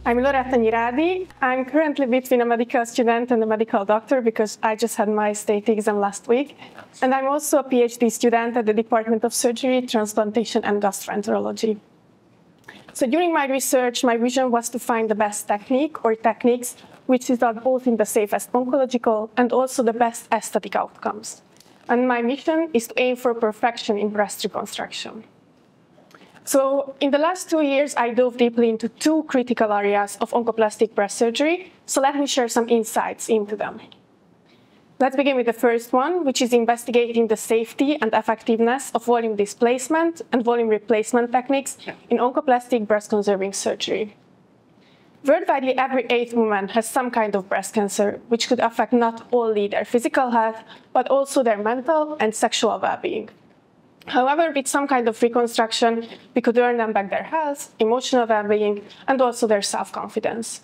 I'm Loretta Nyirády. I'm currently between a medical student and a medical doctor because I just had my state exam last week. And I'm also a PhD student at the Department of Surgery, Transplantation, and Gastroenterology. So during my research, my vision was to find the best technique or techniques which result both in the safest oncological and also the best aesthetic outcomes. And my mission is to aim for perfection in breast reconstruction. So in the last 2 years, I dove deeply into two critical areas of oncoplastic breast surgery. So let me share some insights into them. Let's begin with the first one, which is investigating the safety and effectiveness of volume displacement and volume replacement techniques in oncoplastic breast-conserving surgery. Worldwide, every 8th woman has some kind of breast cancer, which could affect not only their physical health, but also their mental and sexual well-being. However, with some kind of reconstruction, we could earn them back their health, emotional well-being, and also their self-confidence.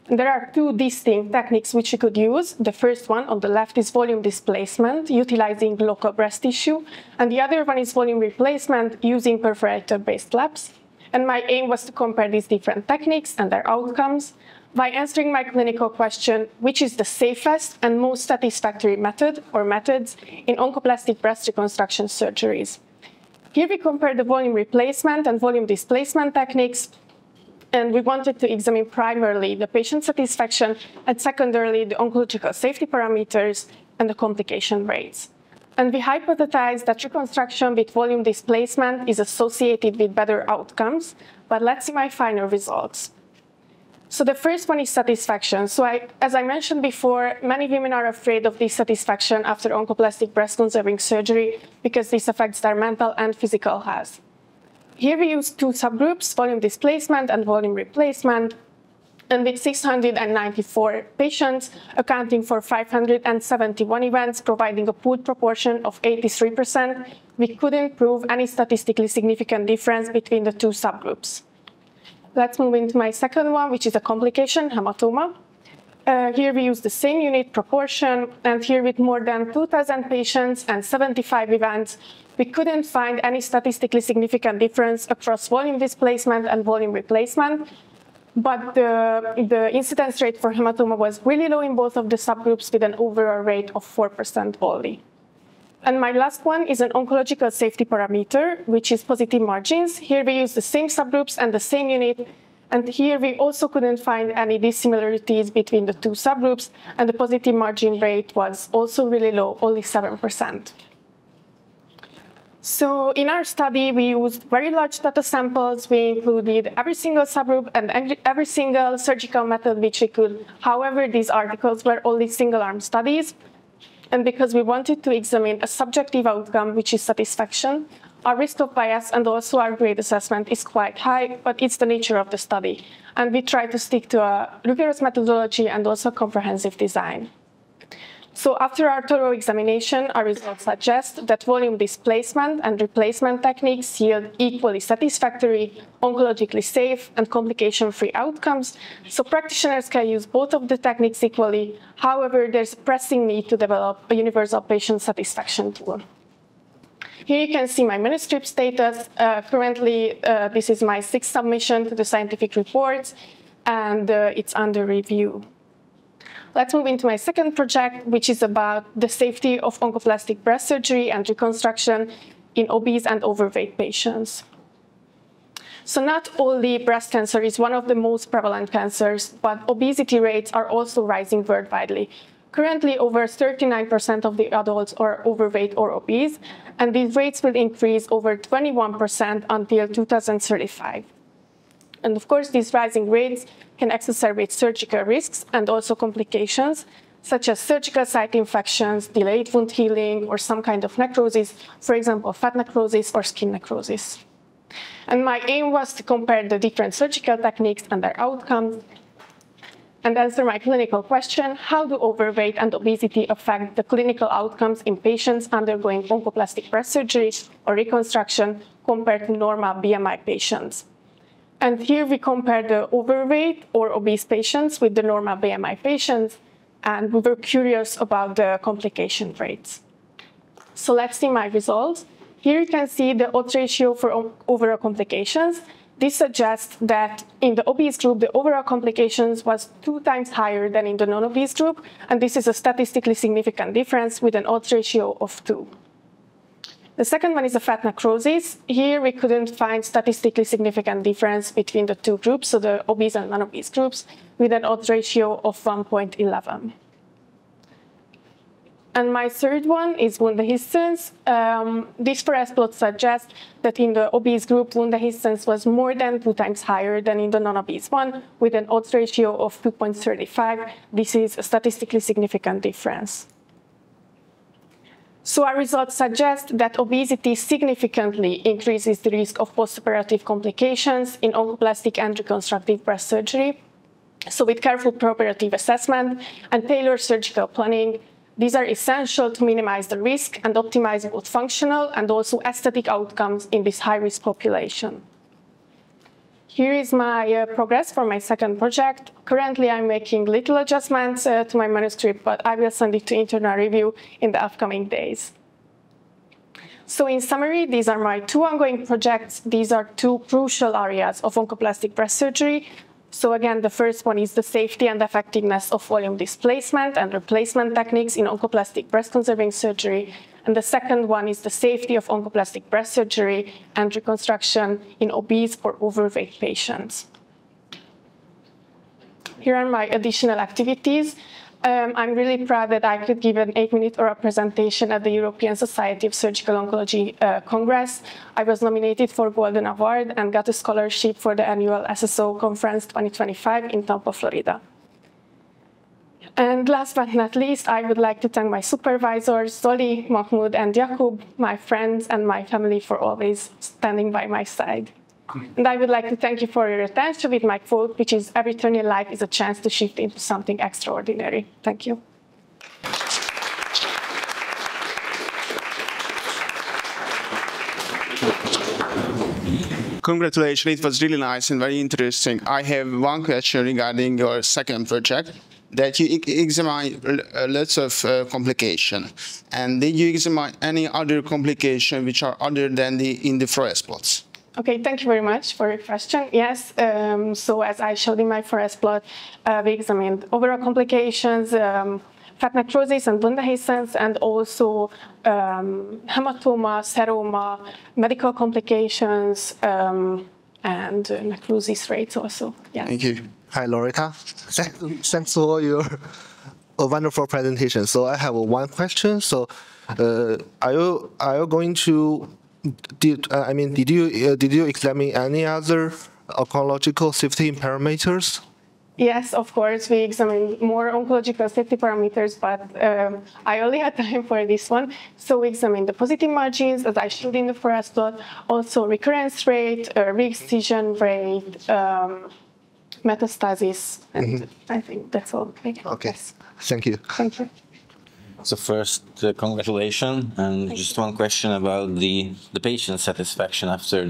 And there are two distinct techniques which we could use. The first one on the left is volume displacement, utilizing local breast tissue, and the other one is volume replacement using perforator-based flaps. And my aim was to compare these different techniques and their outcomes by answering my clinical question, which is the safest and most satisfactory method or methods in oncoplastic breast reconstruction surgeries. Here we compare the volume replacement and volume displacement techniques, and we wanted to examine primarily the patient satisfaction and secondarily the oncological safety parameters and the complication rates. And we hypothesized that reconstruction with volume displacement is associated with better outcomes, but let's see my final results. So the first one is satisfaction. So as I mentioned before, many women are afraid of dissatisfaction after oncoplastic breast-conserving surgery because this affects their mental and physical health. Here we use two subgroups, volume displacement and volume replacement, and with 694 patients, accounting for 571 events, providing a pooled proportion of 83%, we couldn't prove any statistically significant difference between the two subgroups. Let's move into my second one, which is a complication, hematoma. Here we use the same unit proportion, and here with more than 2,000 patients and 75 events, we couldn't find any statistically significant difference across volume displacement and volume replacement. But the incidence rate for hematoma was really low in both of the subgroups with an overall rate of 4% only. And my last one is an oncological safety parameter, which is positive margins. Here we use the same subgroups and the same unit. And here we also couldn't find any dissimilarities between the two subgroups. And the positive margin rate was also really low, only 7%. So in our study, we used very large data samples. We included every single subgroup and every single surgical method which we could. However, these articles were only single-arm studies. And because we wanted to examine a subjective outcome, which is satisfaction, our risk of bias and also our grade assessment is quite high, but it's the nature of the study. And we try to stick to a rigorous methodology and also comprehensive design. So after our thorough examination, our results suggest that volume displacement and replacement techniques yield equally satisfactory, oncologically safe, and complication-free outcomes. So practitioners can use both of the techniques equally. However, there's a pressing need to develop a universal patient satisfaction tool. Here you can see my manuscript status. Currently, this is my 6th submission to the scientific reports, and it's under review. Let's move into my second project, which is about the safety of oncoplastic breast surgery and reconstruction in obese and overweight patients. So not only breast cancer is one of the most prevalent cancers, but obesity rates are also rising worldwide. Currently, over 39% of the adults are overweight or obese, and these rates will increase over 21% until 2035. And of course, these rising rates can exacerbate surgical risks and also complications, such as surgical site infections, delayed wound healing, or some kind of necrosis, for example, fat necrosis or skin necrosis. And my aim was to compare the different surgical techniques and their outcomes, and answer my clinical question, how do overweight and obesity affect the clinical outcomes in patients undergoing oncoplastic breast surgery or reconstruction compared to normal BMI patients? And here we compare the overweight or obese patients with the normal BMI patients, and we were curious about the complication rates. So let's see my results. Here you can see the odds ratio for overall complications, This suggests that in the obese group, the overall complications was 2 times higher than in the non-obese group, and this is a statistically significant difference with an odds ratio of 2. The second one is a fat necrosis. Here we couldn't find statistically significant difference between the 2 groups, so the obese and non-obese groups, with an odds ratio of 1.11. And my third one is wound dehiscence. This forest plot suggests that in the obese group, wound dehiscence was more than 2 times higher than in the non-obese one, with an odds ratio of 2.35. This is a statistically significant difference. So our results suggest that obesity significantly increases the risk of postoperative complications in oncoplastic and reconstructive breast surgery. So with careful preoperative assessment and tailored surgical planning, these are essential to minimize the risk and optimize both functional and also aesthetic outcomes in this high-risk population. Here is my progress for my second project. Currently, I'm making little adjustments to my manuscript, but I will send it to internal review in the upcoming days. So in summary, these are my 2 ongoing projects. These are 2 crucial areas of oncoplastic breast surgery. So again, the first one is the safety and effectiveness of volume displacement and replacement techniques in oncoplastic breast-conserving surgery. And the second one is the safety of oncoplastic breast surgery and reconstruction in obese or overweight patients. Here are my additional activities. I'm really proud that I could give an 8-minute oral presentation at the European Society of Surgical Oncology Congress. I was nominated for Golden Award and got a scholarship for the annual SSO Conference 2025 in Tampa, Florida. And last but not least, I would like to thank my supervisors, Zoli, Mahmoud, and Jakub, my friends and my family for always standing by my side. And I would like to thank you for your attention with my quote, which is, every turn in life is a chance to shift into something extraordinary. Thank you. Congratulations, it was really nice and very interesting. I have one question regarding your second project, that you examine lots of complications. And did you examine any other complications which are other than in the forest plots? Okay, thank you very much for your question. Yes, so as I showed in my forest plot, we examined overall complications, fat necrosis and wound dehiscence, and also hematoma, seroma, medical complications, and necrosis rates also. Yeah. Thank you. Hi, Loretta. Thanks for your wonderful presentation. So I have one question. So are you going to did you examine any other oncological safety parameters? Yes, of course, we examined more oncological safety parameters, but I only had time for this one. So we examined the positive margins, as I showed in the forest plot, also recurrence rate, re-excision rate, metastasis, and I think that's all. Okay, yes. Thank you. Thank you. So first, congratulations, and just one question about the patient satisfaction after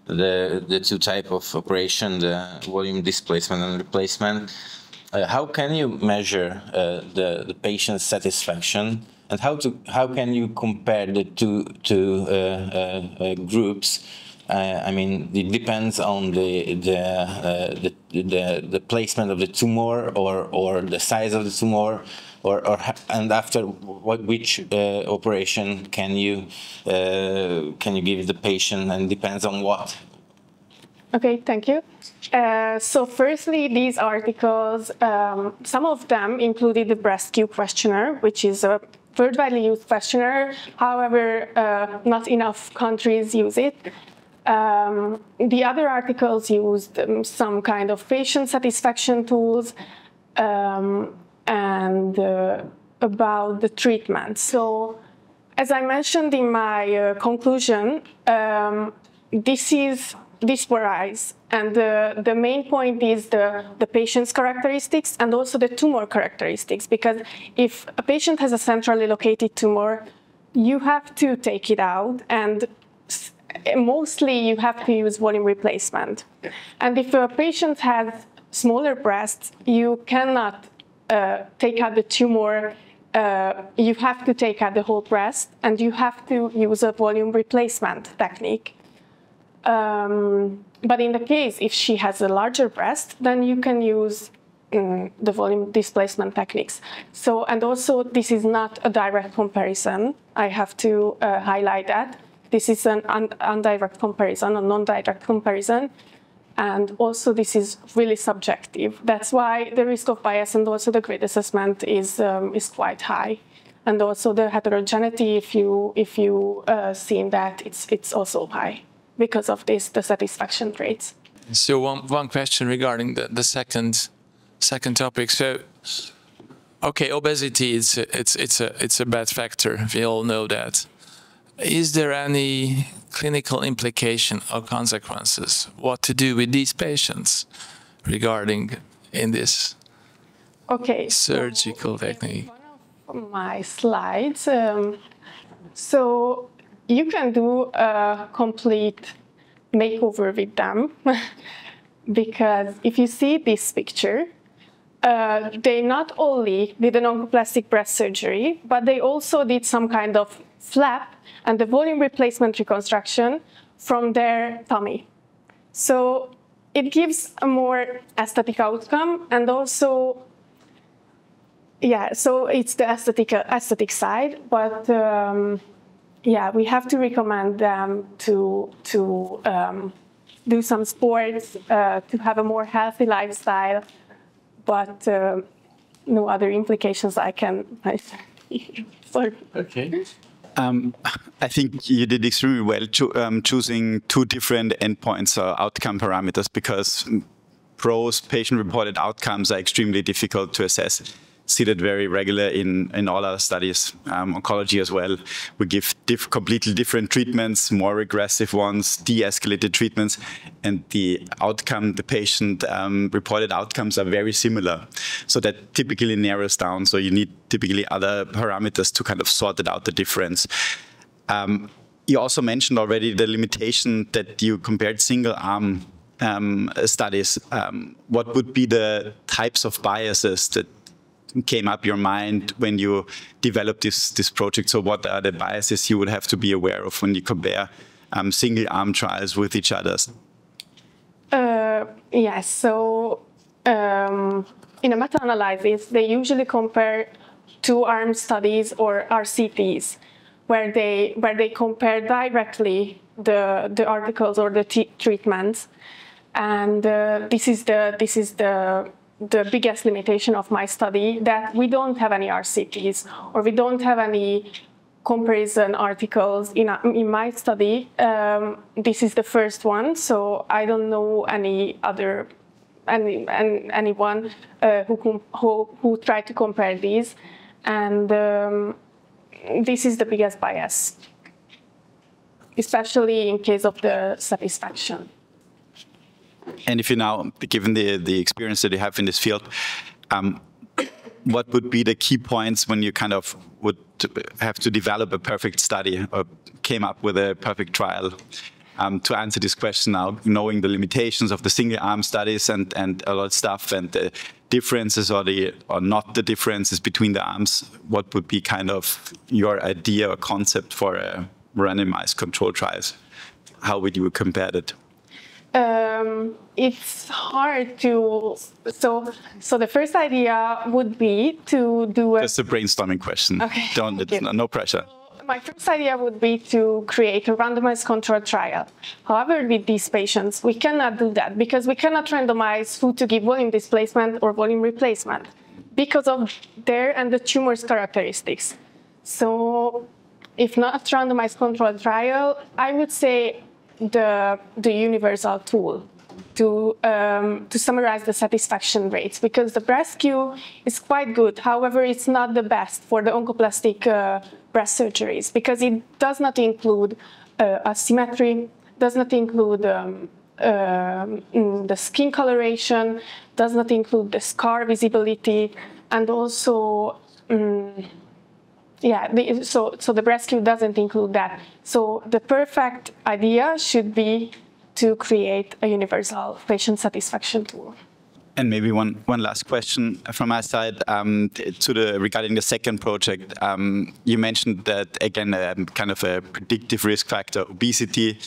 the 2 types of operation, the volume displacement and replacement. How can you measure the patient satisfaction, and how can you compare the two groups? I mean, it depends on the placement of the tumor or the size of the tumor. And after which operation can you give the patient, and depends on what? Okay, thank you. So firstly, these articles, some of them included the BreastQ questionnaire, which is a worldwide used questionnaire. However, not enough countries use it. The other articles used some kind of patient satisfaction tools, and about the treatment. So, as I mentioned in my conclusion, this varies, and the main point is the patient's characteristics and also the tumor characteristics, because if a patient has a centrally located tumor, you have to take it out, and mostly you have to use volume replacement. And if a patient has smaller breasts, you cannot take out the tumor, you have to take out the whole breast, and you have to use a volume replacement technique. but in the case if she has a larger breast, then you can use the volume displacement techniques. So, and also this is not a direct comparison. I have to highlight that. This is an indirect comparison, a non-direct comparison. And also this is really subjective. That's why the risk of bias and also the grade assessment is quite high. And also the heterogeneity, if you seen that, it's also high because of this, the satisfaction rates. So one question regarding the second topic. So, okay, obesity it's a bad factor. We all know that. Is there any clinical implication or consequences? What to do with these patients regarding in this surgical technique? One of my slides. So you can do a complete makeover with them because if you see this picture, they not only did an oncoplastic breast surgery, but they also did some kind of flap and the volume replacement reconstruction from their tummy. So it gives a more aesthetic outcome, and also, yeah, so it's the aesthetic side, but yeah, we have to recommend them to do some sports, to have a more healthy lifestyle, but no other implications I can. Sorry. Okay. I think you did extremely well choosing two different endpoints or outcome parameters, because PRO's patient-reported outcomes are extremely difficult to assess. See that very regular in all our studies, oncology as well. We give completely different treatments, more regressive ones, de-escalated treatments, and the outcome, the patient reported outcomes are very similar. So that typically narrows down. So you need typically other parameters to kind of sort it out, the difference. You also mentioned already the limitation that you compared single-arm studies. What would be the types of biases that came up your mind when you developed this project? So what are the biases you would have to be aware of when you compare single-arm trials with each other? Yes, so in a meta-analysis, they usually compare two-arm studies or RCTs, where they compare directly the articles or the treatments, and this is the biggest limitation of my study, that we don't have any RCTs or we don't have any comparison articles in my study. This is the first one, so I don't know anyone who tried to compare these, and this is the biggest bias, especially in case of the satisfaction. And if you now, given the experience that you have in this field, what would be the key points when you kind of would have to develop a perfect study or came up with a perfect trial? To answer this question now, knowing the limitations of the single-arm studies and a lot of stuff and the differences or not the differences between the arms, what would be kind of your idea or concept for a randomized control trials? How would you compare that? It's hard to, so the first idea would be to do just a brainstorming question. Okay. No pressure. My first idea would be to create a randomized controlled trial. However, with these patients, we cannot do that because we cannot randomize who to give volume displacement or volume replacement because of their and the tumor's characteristics. So if not randomized controlled trial, I would say the universal tool to summarize the satisfaction rates, because the breast-Q is quite good. However, it's not the best for the oncoplastic breast surgeries because it does not include asymmetry, does not include the skin coloration, does not include the scar visibility, and also so the breast-Q doesn't include that. So the perfect idea should be to create a universal patient satisfaction tool. And maybe one last question from my side regarding the second project. You mentioned that, again, kind of a predictive risk factor, obesity.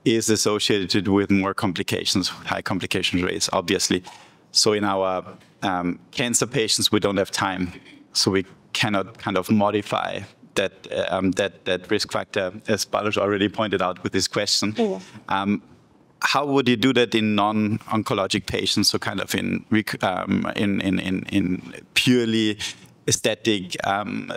is associated with more complications, high complication rates, obviously. So in our cancer patients, we don't have time, so we cannot kind of modify that risk factor, as Balázs already pointed out with this question. Yeah. How would you do that in non-oncologic patients, so kind of in purely aesthetic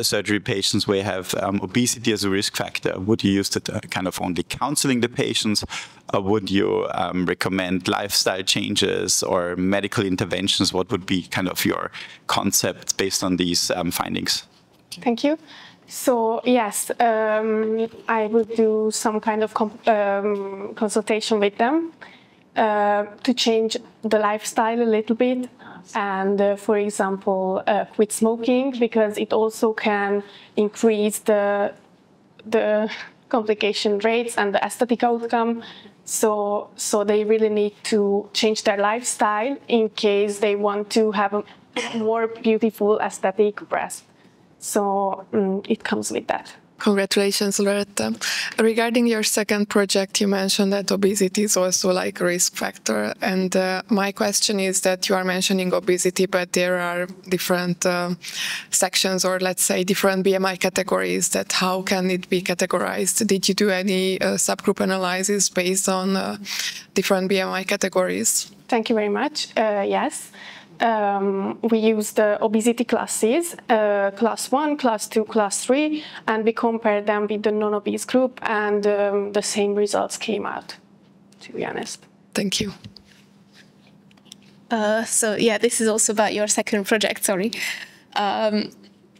surgery patients where you have obesity as a risk factor? Would you use that kind of only counseling the patients, or would you recommend lifestyle changes or medical interventions? What would be kind of your concept based on these findings? Thank you. So yes, I would do some kind of consultation with them to change the lifestyle a little bit, and for example, quit smoking, because it also can increase the complication rates and the aesthetic outcome. So they really need to change their lifestyle in case they want to have a more beautiful aesthetic breast. So it comes with that. Congratulations, Loretta. Regarding your second project, you mentioned that obesity is also like a risk factor. And my question is that you are mentioning obesity, but there are different sections, or let's say different BMI categories. That how can it be categorized? Did you do any subgroup analysis based on different BMI categories? Thank you very much. Yes. We use the obesity classes, class 1, class 2, class 3, and we compare them with the non-obese group, and the same results came out, to be honest. Thank you. So yeah, this is also about your second project, sorry.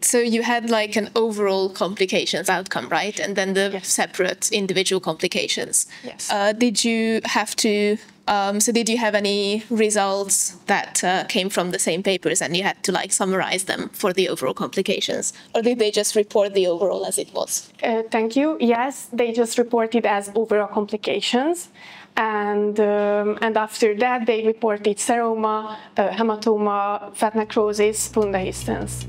So you had like an overall complications outcome, right? And then the separate individual complications. Yes. Did you have to, so did you have any results that came from the same papers and you had to like summarize them for the overall complications? Or did they just report the overall as it was? Thank you. Yes, they just reported as overall complications. And after that, they reported seroma, hematoma, fat necrosis, spondylosis.